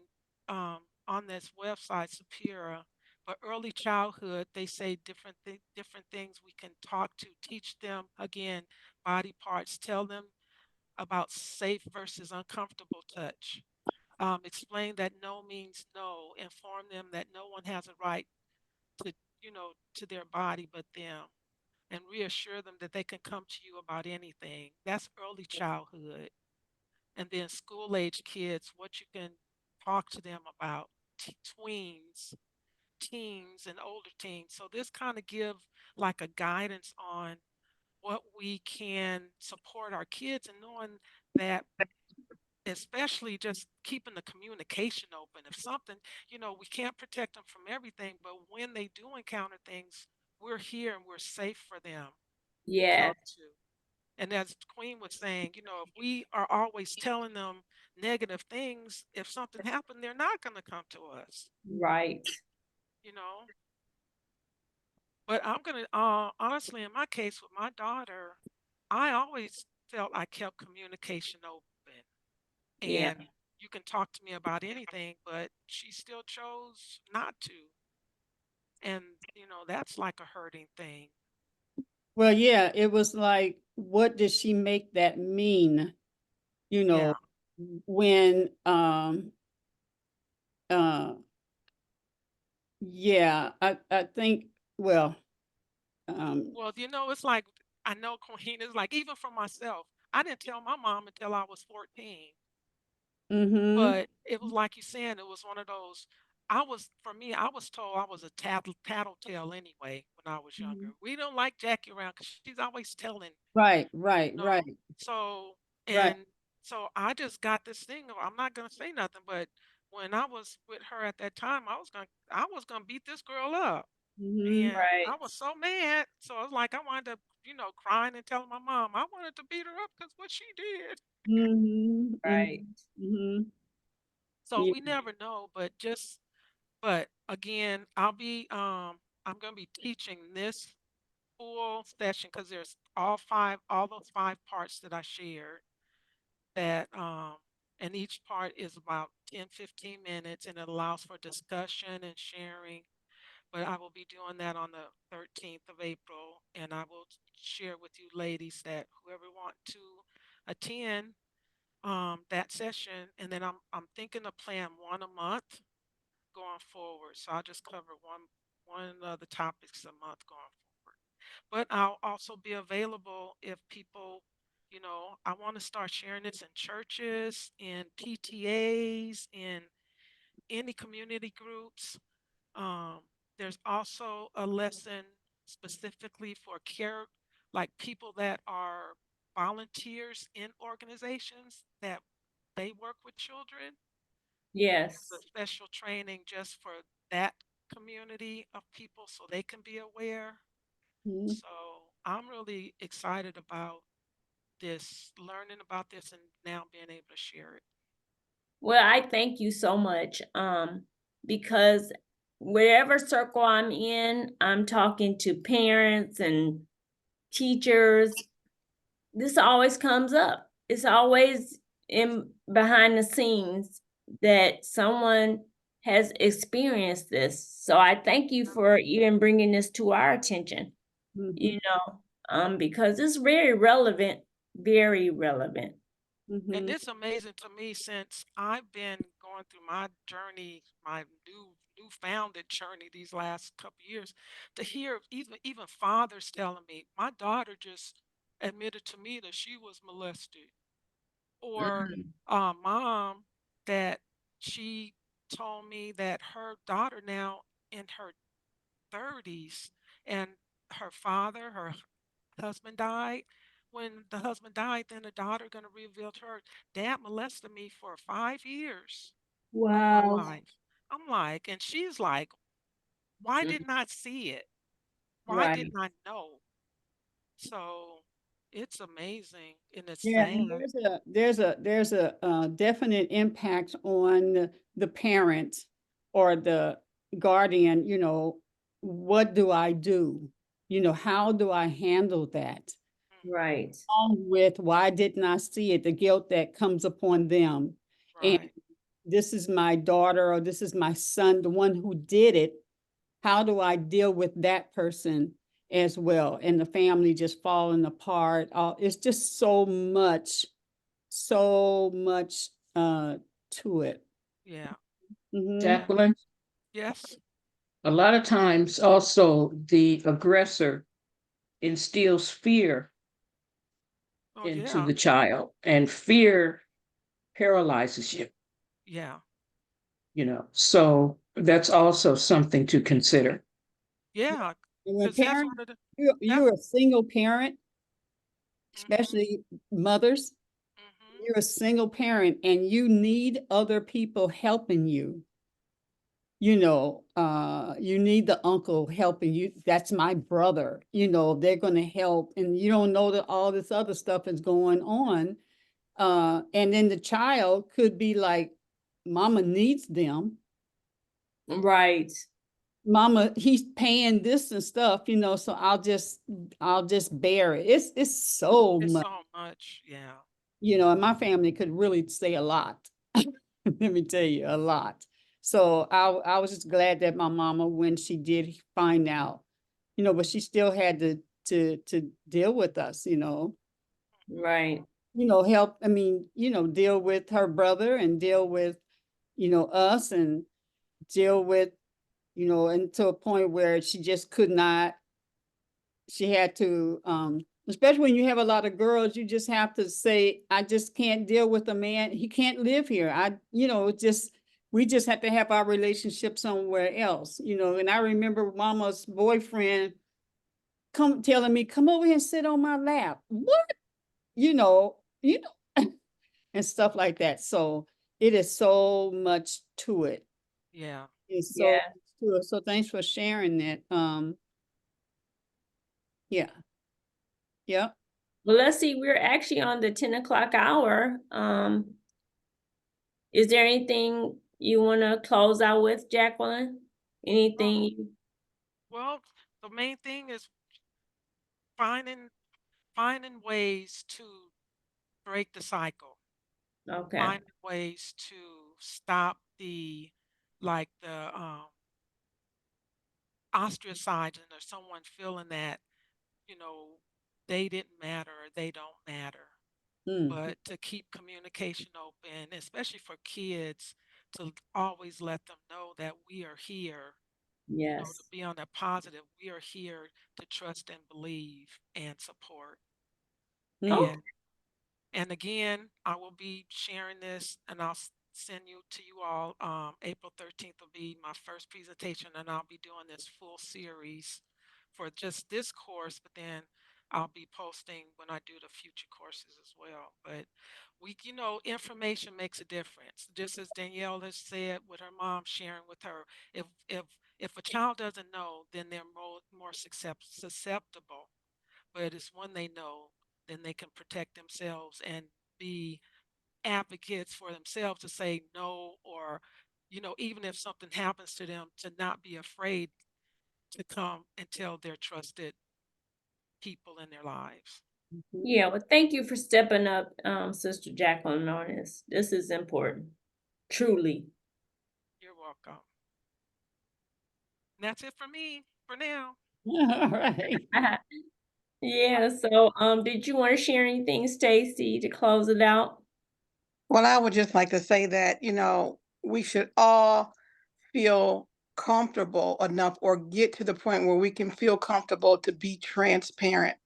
on this website, Superior, but early childhood, they say different things we can talk to, teach them again body parts, tell them about safe versus uncomfortable touch. Explain that no means no. Inform them that no one has a right to, to their body but them, and reassure them that they can come to you about anything. That's early childhood. And then school age kids, what you can talk to them about, tweens, teens, and older teens. So this kind of give like a guidance on what we can support our kids, and knowing that, especially just keeping the communication open. If something, we can't protect them from everything, but when they do encounter things, we're here and we're safe for them to Yeah. come to. And as Queen was saying, if we are always telling them negative things, if something happened, they're not going to come to us, Right. you know. But I'm going to, honestly, in my case with my daughter, I always felt I kept communication open. Yeah. And you can talk to me about anything, but she still chose not to. And, that's like a hurting thing. Well, yeah, it was like, what did she make that mean? You Yeah. know, when uh yeah, I think, well, um Well, it's like, I know Queen is like, even for myself, I didn't tell my mom until I was 14. mhm. But it was like you saying, it was one of those. For me, I was told I was a tattletale anyway when I was younger. Mhm. We don't like Jackie around because she's always telling, Right, you right, know. right, So, right. and so I just got this thing of, I'm not gonna say nothing, but when I was with her at that time, I was gonna beat this girl up. Mhm. And Right. I was so mad. So I was like, I wound up, crying and telling my mom I wanted to beat her up because what she did. Mhm. Right. Mhm. Mhm. So Yeah. we never know, but again, I'm gonna be teaching this full session because there's all those 5 parts that I shared that and each part is about 10-15 minutes, and it allows for discussion and sharing. But I will be doing that on the 13th of April, and I will share with you ladies that whoever want to attend that session, and then I'm thinking of playing one a month going forward. So I'll just cover one of the topics a month going forward. But I'll also be available if people, I want to start sharing this in churches, in PTAs, in any community groups. Um, there's also a lesson specifically for care, like people that are volunteers in organizations that they work with children. Yes. The special training just for that community of people so they can be aware. So I'm really excited about this, learning about this, and now being able to share it. Well, I thank you so much. Because wherever circle I'm in, I'm talking to parents and teachers. This always comes up. It's always in behind the scenes that someone has experienced this. So I thank you for even bringing this to our attention, because it's very relevant, very relevant. And it's amazing to me since I've been going through my journey, my newfounded journey these last couple years, to hear even fathers telling me, my daughter just admitted to me that she was molested, or mom that she told me that her daughter now in her 30s, and her husband died. When the husband died, then the daughter gonna reveal to her, dad molested me for 5 years of my Wow. life. I'm like, and she's like, why didn't I see it? Why Right. didn't I know? So it's amazing and it's Yeah, sad. and there's a definite impact on the parent or the guardian, what do I do? How do I handle that? Right. Along with why didn't I see it? The guilt that comes upon them. And Right. this is my daughter or this is my son, the one who did it. How do I deal with that person as well? And the family just falling apart. It's just so much to it. Yeah. Jacqueline, Yes. a lot of times also the aggressor instills fear Oh, into yeah. the child, and fear paralyzes you, Yeah. So that's also something to consider. Yeah. And when Because that's parents, one of the, you're a single parent, mm-hmm, especially mothers, mm-hmm, you're a single parent and you need other people helping you. You need the uncle helping you. That's my brother. They're going to help, and you don't know that all this other stuff is going on. And then the child could be like, Mama needs them. Right. Mama, he's paying this and stuff, so I'll just bear it. It's so it's much, so much. Yeah. and my family could really say a lot. Let me tell you, a lot. So I was just glad that my mama, when she did find out, but she still had to deal with us, Right. help, deal with her brother and deal with, us and deal with, and to a point where she just could not, she had to, especially when you have a lot of girls, you just have to say, I just can't deal with a man. He can't live here. We just have to have our relationship somewhere else, and I remember mama's boyfriend telling me, come over here and sit on my lap. What? And stuff like that. So it is so much to it. Yeah. It's so Yeah. much to it. So thanks for sharing that. Yeah. Yep. Well, let's see, we're actually on the 10 o'clock hour. Is there anything you want to close out with, Jacqueline? Anything? Well, the main thing is finding ways to break the cycle, Okay. finding ways to stop the ostracizing or someone feeling that, you know, they didn't matter or they don't matter. But to keep communication open, especially for kids, to always let them know that we are here, you know, to Yes. be on that positive. We are here to trust and believe and support. Oh, And again, I will be sharing this, and I'll send you to you all. April 13th will be my first presentation, and I'll be doing this full series for just this course, but then I'll be posting when I do the future courses as well. But information makes a difference. Just as Danielle has said with her mom sharing with her, if a child doesn't know, then they're more susceptible. But it's when they know, then they can protect themselves and be advocates for themselves to say no, or even if something happens to them, to not be afraid to come and tell their trusted people in their lives. yeah. Well, thank you for stepping up, Sister Jacqueline, on this. This is important. Truly. You're welcome. And that's it for me for now. All right. Yeah. So, did you want to share anything, Stacy, to close it out? Well, I would just like to say that, we should all feel comfortable enough or get to the point where we can feel comfortable to be transparent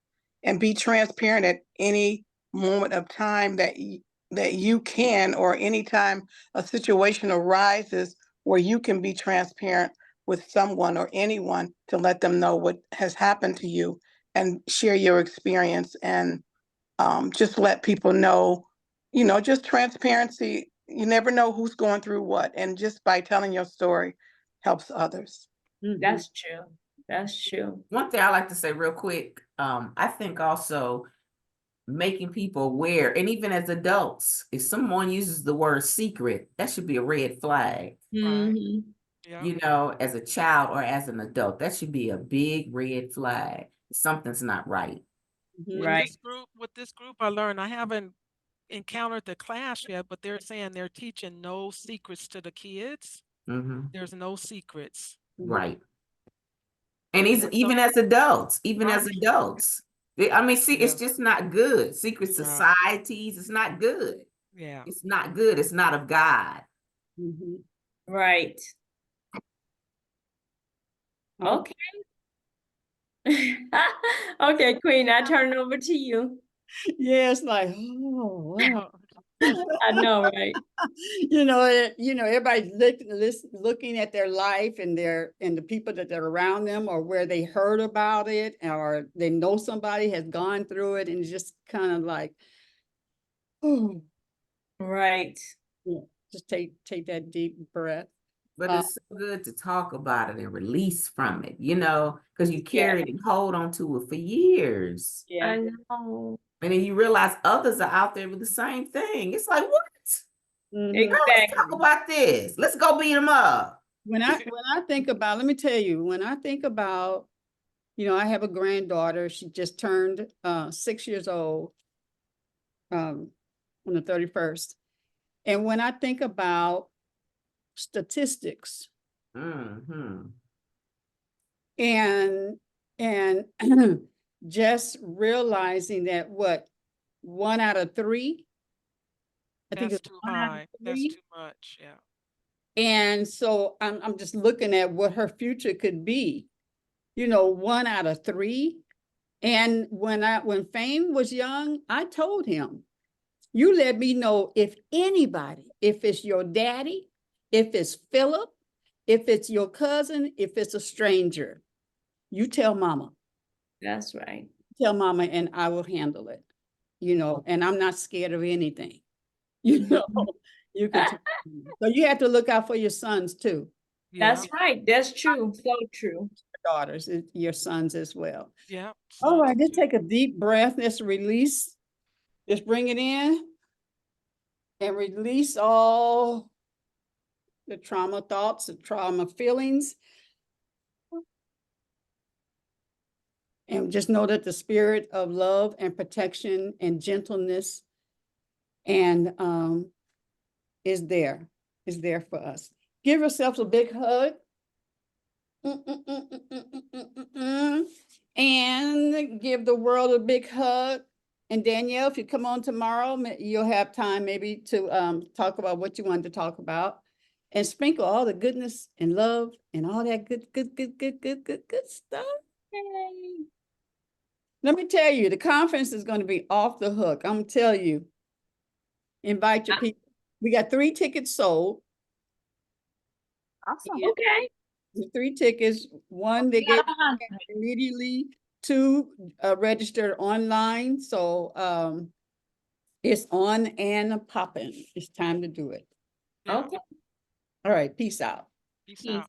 and be transparent at any moment of time that you can, or anytime a situation arises where you can be transparent with someone or anyone to let them know what has happened to you and share your experience, and just let people know, just transparency. You never know who's going through what, and just by telling your story helps others. That's true. That's true. One thing I like to say real quick, I think also making people aware, and even as adults, if someone uses the word secret, that should be a red flag. Mhm. As a child or as an adult, that should be a big red flag. Something's not right. Right. With this group, I learned, I haven't encountered the class yet, but they're saying they're teaching no secrets to the kids. There's no secrets. Right. And even as adults, it's just not good. Secret societies, it's not good. Yeah. It's not good. It's not of God. Right. Okay. Okay, Queen, I turn it over to you. Yeah, it's like, oh, wow. I know, right? Everybody's looking at their life and the people that they're around them, or where they heard about it, or they know somebody has gone through it, and it's just kind of like, oh, right. Yeah, just take that deep breath. But it's so good to talk about it and release from it, because you carry it and hold on to it for years. Yeah. I know. And then you realize others are out there with the same thing. It's like, what? Exactly. Let's talk about this. Let's go beat them up. When I think about, let me tell you, when I think about, I have a granddaughter. She just turned 6 years old on the 31st. And when I think about statistics and just realizing that 1 out of 3, I think That's it's too 1 out of high. 3. That's too much. Yeah. And so I'm just looking at what her future could be, 1 out of 3. And when Fame was young, I told him, you let me know if anybody, if it's your daddy, if it's Philip, if it's your cousin, if it's a stranger, you tell mama. That's right. Tell mama, and I will handle it, and I'm not scared of anything, you can. So you have to look out for your sons too. That's right. That's true. So true. Daughters, your sons as well. Yeah. All right, let's take a deep breath. Let's release. Just bring it in and release all the trauma thoughts, the trauma feelings. And just know that the spirit of love and protection and gentleness and is there for us. Give yourselves a big hug. And give the world a big hug. And Danielle, if you come on tomorrow, you'll have time maybe to talk about what you wanted to talk about, and sprinkle all the goodness and love and all that good stuff. Yay. Let me tell you, the conference is going to be off the hook. I'm gonna tell you. Invite your people. We got 3 tickets sold. Awesome. Yeah. Okay. The 3 tickets. One, they get immediately. 2 registered online. So it's on and popping. It's time to do it. Okay. All right. Peace out. Peace out.